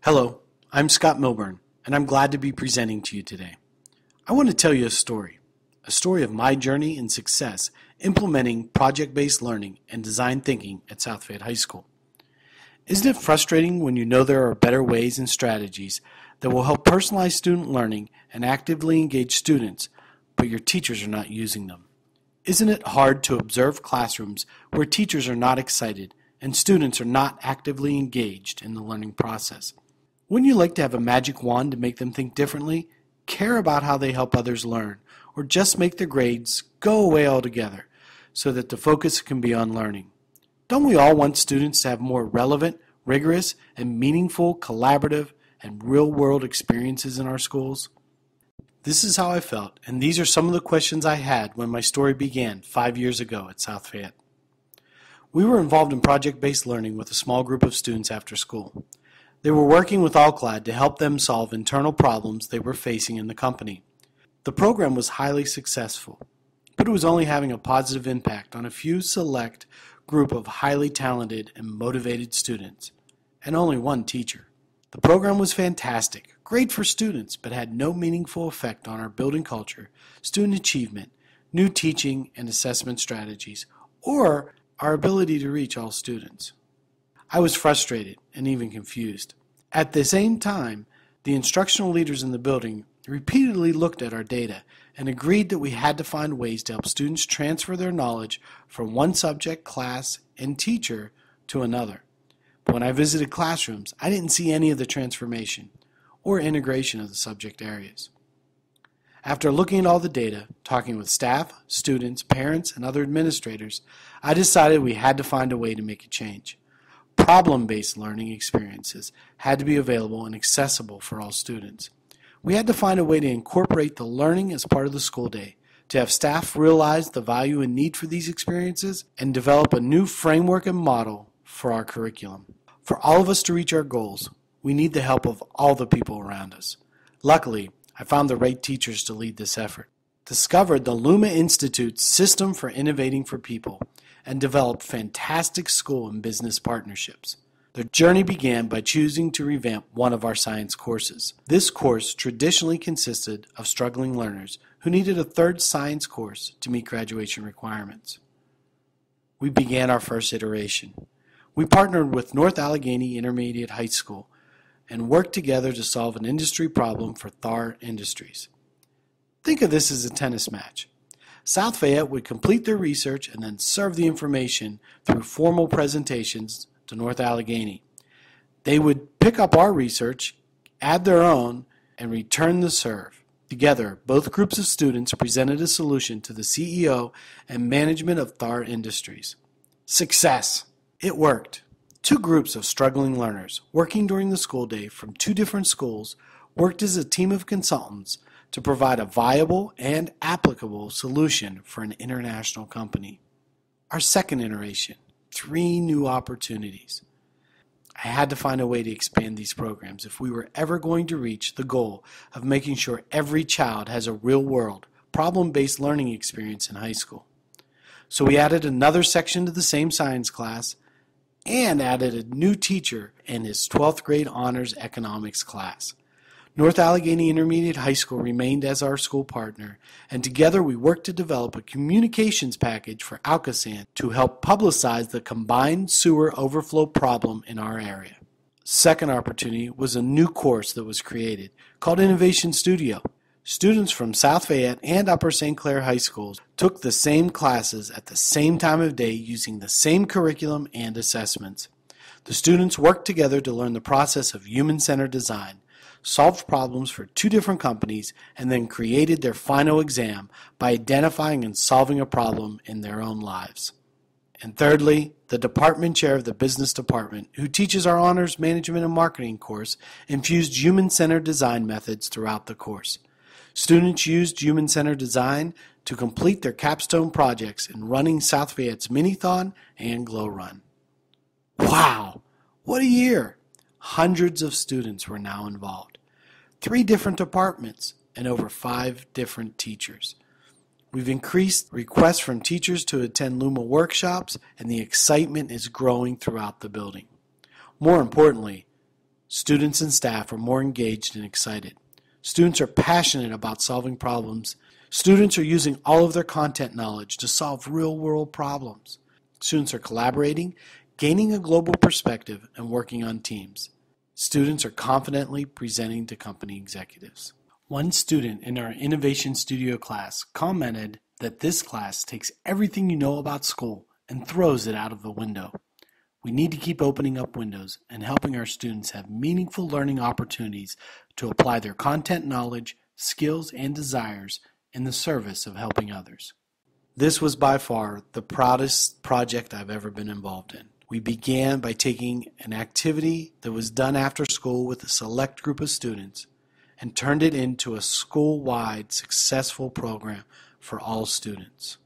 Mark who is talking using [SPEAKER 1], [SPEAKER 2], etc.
[SPEAKER 1] Hello, I'm Scott Milburn, and I'm glad to be presenting to you today. I want to tell you a story of my journey and success implementing project-based learning and design thinking at South Fayette High School. Isn't it frustrating when you know there are better ways and strategies that will help personalize student learning and actively engage students, but your teachers are not using them? Isn't it hard to observe classrooms where teachers are not excited and students are not actively engaged in the learning process? Wouldn't you like to have a magic wand to make them think differently, care about how they help others learn, or just make their grades go away altogether so that the focus can be on learning? Don't we all want students to have more relevant, rigorous, and meaningful collaborative and real-world experiences in our schools? This is how I felt, and these are some of the questions I had when my story began 5 years ago at South Fayette. We were involved in project-based learning with a small group of students after school. They were working with Allclad to help them solve internal problems they were facing in the company. The program was highly successful, but it was only having a positive impact on a few select group of highly talented and motivated students, and only one teacher. The program was fantastic, great for students, but had no meaningful effect on our building culture, student achievement, new teaching and assessment strategies, or our ability to reach all students. I was frustrated and even confused. At the same time, the instructional leaders in the building repeatedly looked at our data and agreed that we had to find ways to help students transfer their knowledge from one subject, class, and teacher to another. But when I visited classrooms, I didn't see any of the transformation or integration of the subject areas. After looking at all the data, talking with staff, students, parents, and other administrators, I decided we had to find a way to make a change. Problem-based learning experiences had to be available and accessible for all students. We had to find a way to incorporate the learning as part of the school day, to have staff realize the value and need for these experiences, and develop a new framework and model for our curriculum. For all of us to reach our goals, we need the help of all the people around us. Luckily, I found the right teachers to lead this effort, discovered the Luma Institute's System for Innovating for People, and developed fantastic school and business partnerships. The journey began by choosing to revamp one of our science courses. This course traditionally consisted of struggling learners who needed a third science course to meet graduation requirements. We began our first iteration. We partnered with North Allegheny Intermediate High School and worked together to solve an industry problem for Thar Industries. Think of this as a tennis match. South Fayette would complete their research and then serve the information through formal presentations to North Allegheny. They would pick up our research, add their own, and return the serve. Together, both groups of students presented a solution to the CEO and management of Thar Industries. Success! It worked. Two groups of struggling learners, working during the school day from two different schools, worked as a team of consultants to provide a viable and applicable solution for an international company. Our second iteration, 3 new opportunities. I had to find a way to expand these programs if we were ever going to reach the goal of making sure every child has a real-world, problem-based learning experience in high school. So we added another section to the same science class and added a new teacher in his 12th grade honors economics class. North Allegheny Intermediate High School remained as our school partner, and together we worked to develop a communications package for Alcosan to help publicize the combined sewer overflow problem in our area. Second opportunity was a new course that was created called Innovation Studio. Students from South Fayette and Upper St. Clair High Schools took the same classes at the same time of day using the same curriculum and assessments. The students worked together to learn the process of human-centered design, solved problems for 2 different companies, and then created their final exam by identifying and solving a problem in their own lives. And thirdly, the department chair of the business department, who teaches our honors management and marketing course, infused human-centered design methods throughout the course. Students used human-centered design to complete their capstone projects in running South Fayette's Minithon and Glow Run. Wow! What a year! Hundreds of students were now involved. 3 different departments and over 5 different teachers. We've increased requests from teachers to attend Luma workshops, and the excitement is growing throughout the building. More importantly, Students and staff are more engaged and excited. Students are passionate about solving problems. Students are using all of their content knowledge to solve real-world problems. Students are collaborating, gaining a global perspective, and working on teams. Students are confidently presenting to company executives. One student in our Innovation Studio class commented that this class takes everything you know about school and throws it out of the window. We need to keep opening up windows and helping our students have meaningful learning opportunities to apply their content knowledge, skills, and desires in the service of helping others. This was by far the proudest project I've ever been involved in. We began by taking an activity that was done after school with a select group of students and turned it into a school-wide successful program for all students.